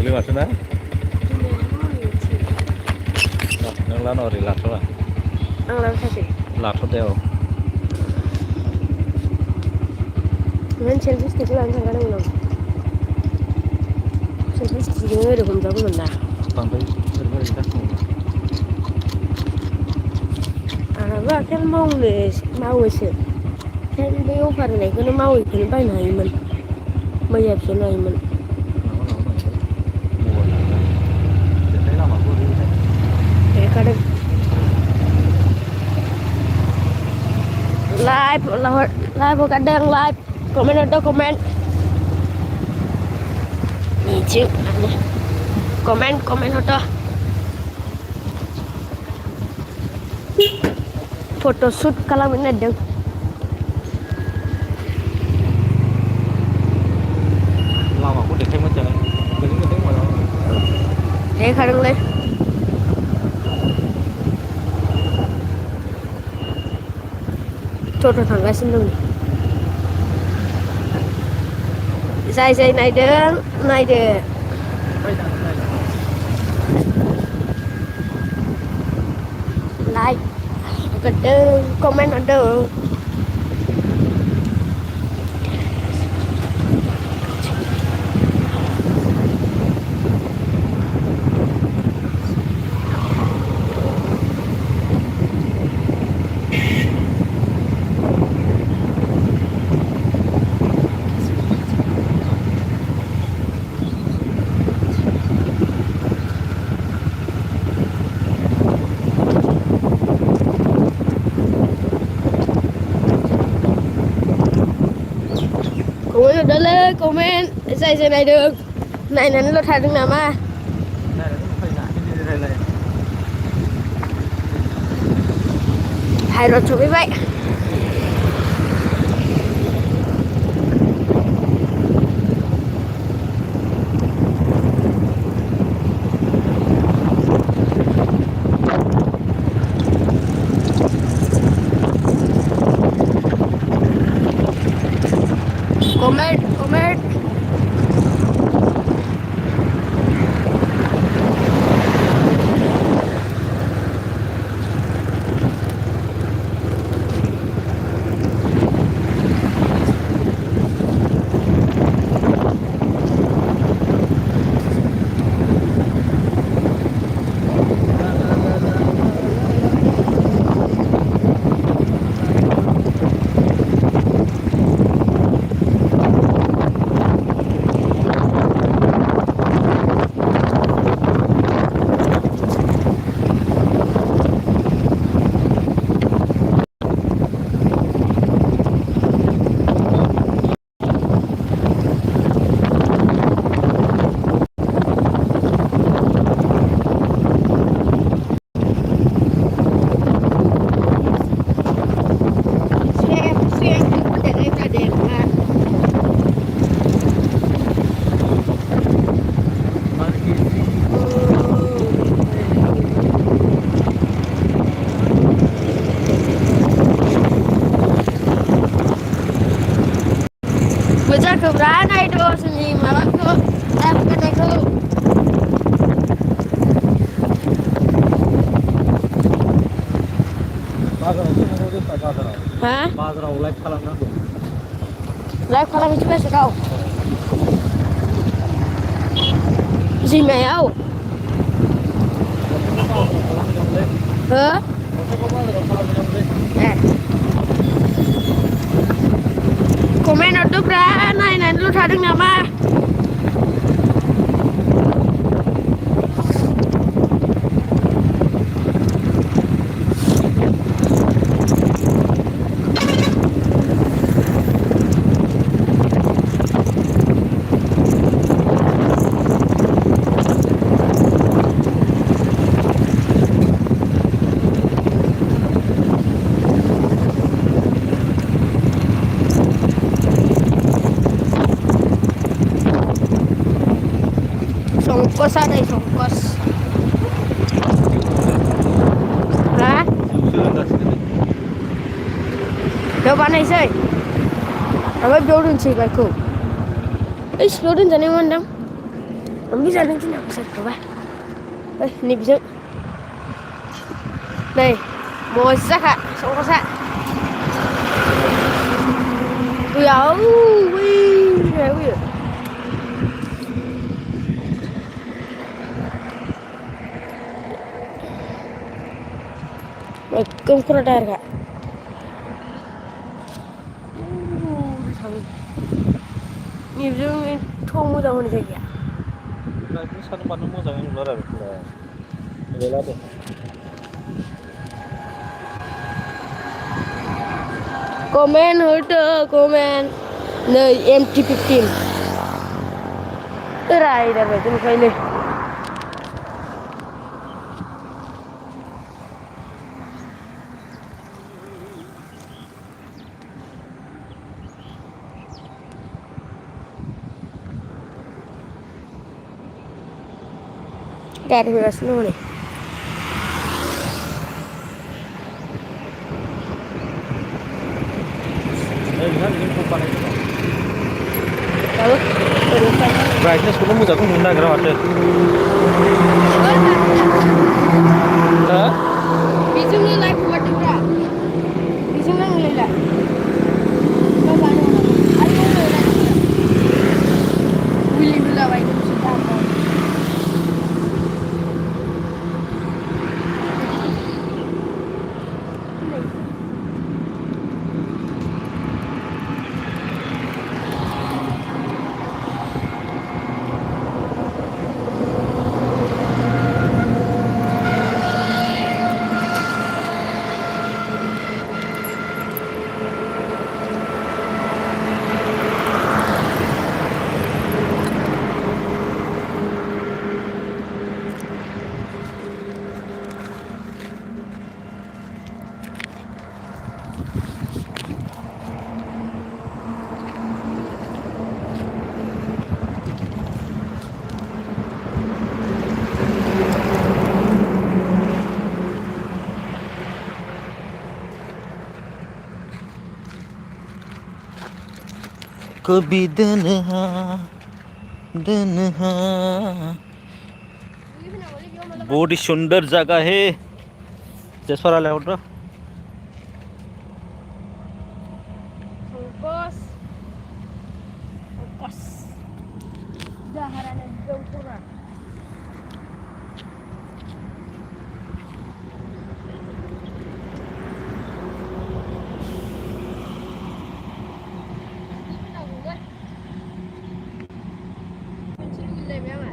Boleh masuk nak? Nang lan ori lato lah. Ang lang kasi. Lato deo. Ngayon selfie stick lang sa kanang lang. Selfie stick nga rin kung jago man na. Pantai serba kita semua. Ba kan mau sih. Kan dia upar nih, kan mau ikut bay na iman. Mayat so na iman. Mua lah. Jadi lama aku di sini. Kadang live kadang live komen ada komen ni chứ komen ada photoshoot kalau ini ada Lama aku dekat macam ni. Jadi kita tengok mana. kadang le Cho thằng gái xin lưng Dây này được Like Gede Comment ada Comment ở đây comment dây này được này là nó thay được nào mà hai rồi chụp với vậy comment Bocah keberana itu sini malah ke bukan aku. Hah? Live kalam itu biasa kau. Si Mel. Hah? Comment ở Đức ra này lúc ra đứng nào mà Songkos ada songkos. Hah? Coba nih sih. Apa jodoh sih baikku? Jordan jadi mana? Không biết ra đến thế nào sạch của ba. Đây, nịp dựng. Đây, một sắc ạ, xong có sắc. Ui ấu, ui, ui. Welcome to the nịp dựng thong mua đâu này kìa. Ini satu panu mau jangan ular ada. Ular ada. Comment hurter, comment. Nơi MT15. Cái này là phải trên cây này. Cái này là snow này. Ini kumpulan itu. Tahu? Brightness kuma mau jangan munda kira ada. Hah? Bijungnya like buat juga. Bijungnya ngelak. Bapak anu. Ayo ngelak. Willy dulu awak itu sudah apa? कभी दनहा बहुत ही सुंदर जगह है जसवारा layout र Ongkos. Ongkos. Daharan jauh kurang. Ini